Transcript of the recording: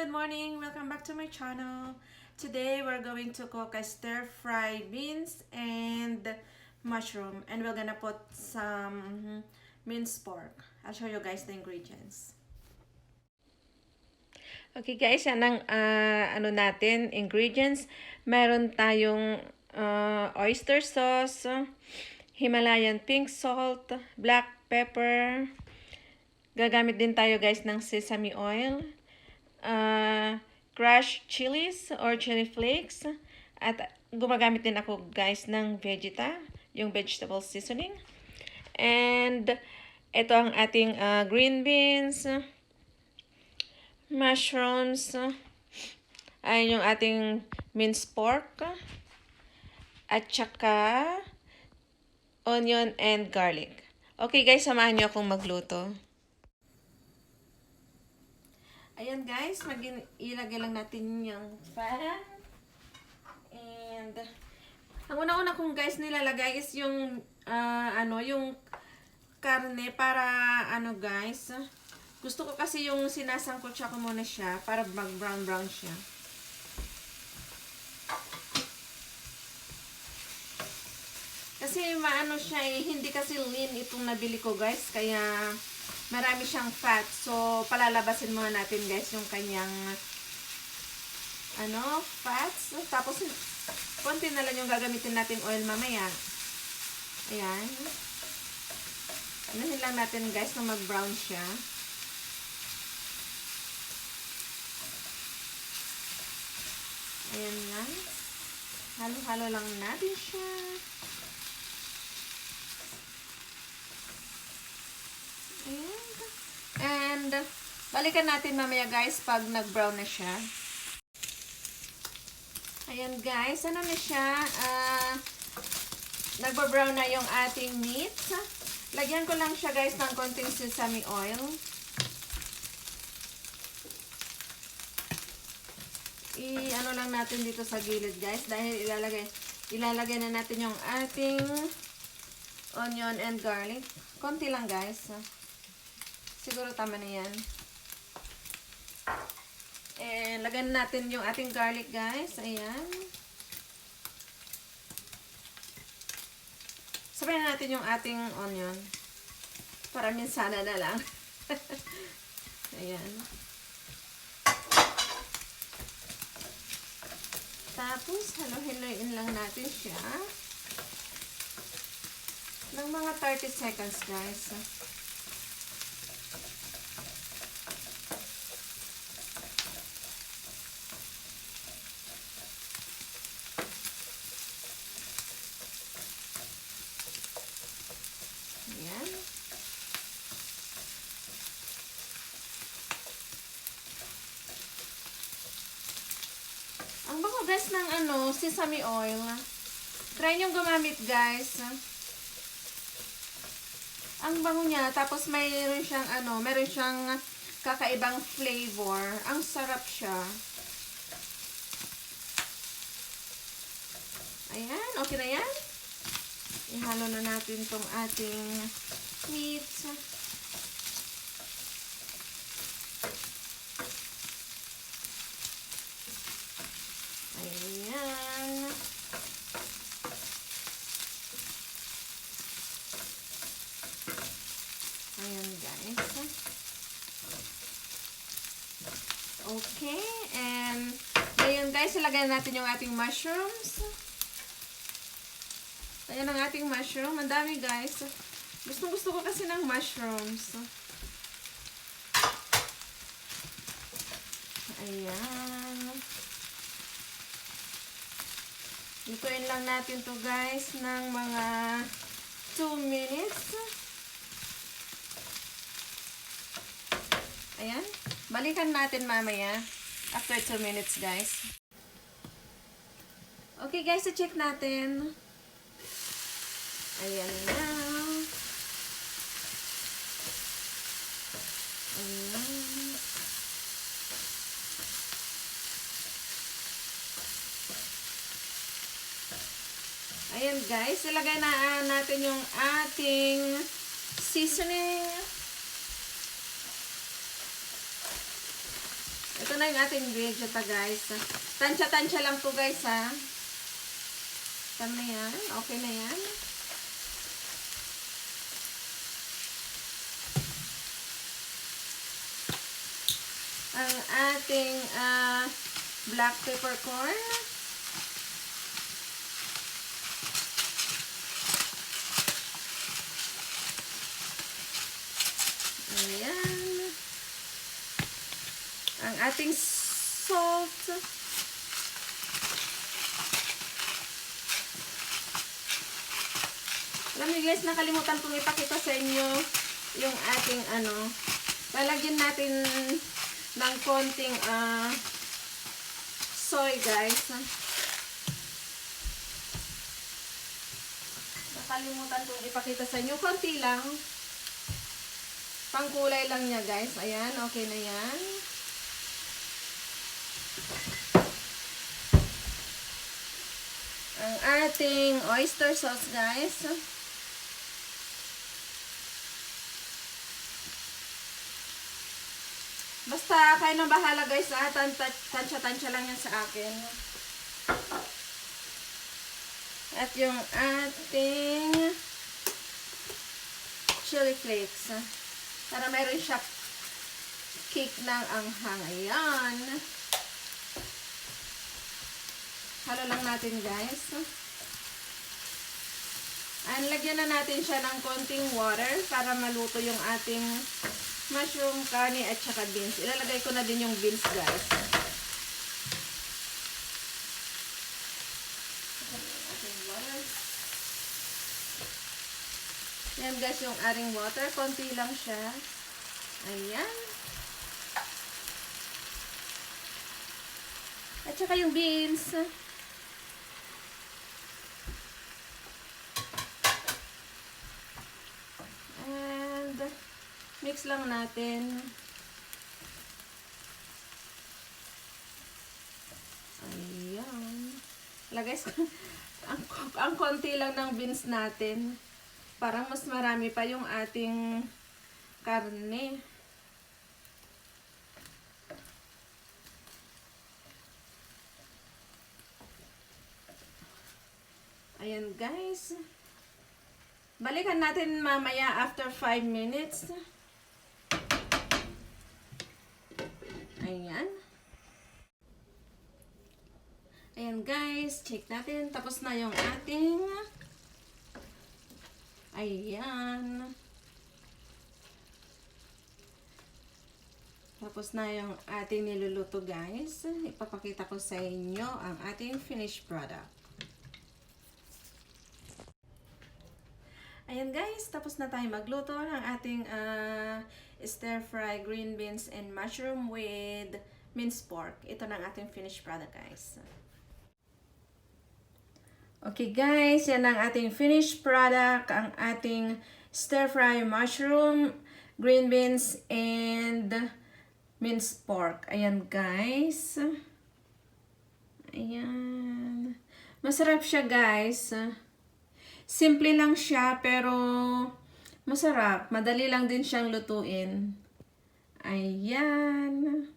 good morning. Welcome back to my channel. Today we're going to cook a stir-fried beans and mushroom, and we're gonna put some minced pork. I'll show you guys the ingredients. Okay guys, yan ang ingredients. Meron tayong oyster sauce, Himalayan pink salt, black pepper. Gagamit din tayo guys ng sesame oil, crushed chilies or chili flakes, at gumagamit din ako guys ng Vegeta, yung vegetable seasoning. And ito ang ating green beans, mushrooms, ay yung ating minced pork, at saka onion and garlic. Okay guys, samahan nyo akong magluto. Ayan guys, ilagay lang natin yung pan. And ang una-una kong guys nilalagay is yung yung karne para guys. Gusto ko kasi yung sinasangkotsa ko muna siya para mag-brown siya. Kasi maano siya hindi kasi lean itong nabili ko guys, kaya marami siyang fat. So, palalabasin muna natin guys yung kanyang fats. Tapos, konti na lang yung gagamitin natin oil mamaya. Ayan. Anuhin lang natin guys na mag-brown siya. Ayan lang. Halo-halo lang natin siya. And balikan natin mamaya guys pag nag-brown na siya. Ayan guys, na siya? Nagba-brown na yung ating meat. Lagyan ko lang siya guys ng konting sesame oil. I-ano lang natin dito sa gilid guys dahil ilalagay na natin yung ating onion and garlic. Konti lang guys. Siguro tama na yan. And lagyan natin yung ating garlic guys. Ayan. Sabayan natin yung ating onion. Para minsana na lang. Ayan. Tapos halo-haloin lang natin siya ng mga 30 seconds guys. Ayan. Ang bango guys ng sesame oil. Try nyo gumamit guys. Ang bango niya, tapos mayroon siyang kakaibang flavor. Ang sarap siya. Ayan, okay na yan. Ihalo na natin tong ating meat. Ayan. Ayan guys. Okay. And ngayon guys, ilagay natin yung ating mushrooms. Ayan ang ating mushroom. Ang dami guys. Gusto ko kasi ng mushrooms. Ayan. Lutuin lang natin to guys ng mga 2 minutes. Ayan. Balikan natin mamaya after 2 minutes guys. Okay guys, i-check natin. Ayan na. Ayan. Ayan guys, ilagay na natin yung ating seasoning. Ito ito na yung ating video ta guys. Tansya-tansya lang to guys ha. Tama na yan. Okay na yan. Ang ating black peppercorn. Ayan. Ang ating salt. Alam niyo guys, nakalimutan kong ipakita sa inyo yung ating lalagyan natin ng konting soy guys. Nakalimutan kong ipakita sa inyo. Konti lang. Pangkulay lang niya guys. Ayan, okay na yan. Ang ating oyster sauce guys. Basta kayo na bahala guys, tansya-tansya lang yan sa akin. At yung ating chili flakes. Para mayroon siya kick ng anghang. Ayan. Halo lang natin guys. Lagyan na natin siya ng konting water para maluto yung ating mushroom, karne at saka beans. Ilalagay ko na din yung beans guys. Yan guys yung ating water. Konti lang siya. Ayan. At saka yung beans. And mix lang natin. Ayan. Lagay ang konti lang ng beans natin. Parang mas marami pa yung ating karne. Ayan guys. Balikan natin mamaya after 5 minutes. Ayan. Ayan guys, check natin. Tapos na yung ating ayan. Tapos na yung ating niluluto guys. Ipapakita ko sa inyo ang ating finished product. Ayan guys, tapos na tayo magluto ng ating stir-fry green beans and mushroom with minced pork. Ito na ang ating finished product guys. Okay guys, yan ang ating finished product. Ang ating stir-fry mushroom, green beans, and minced pork. Ayan guys. Ayan. Masarap siya guys. Simple lang siya pero masarap. Madali lang din siyang lutuin. Ayan.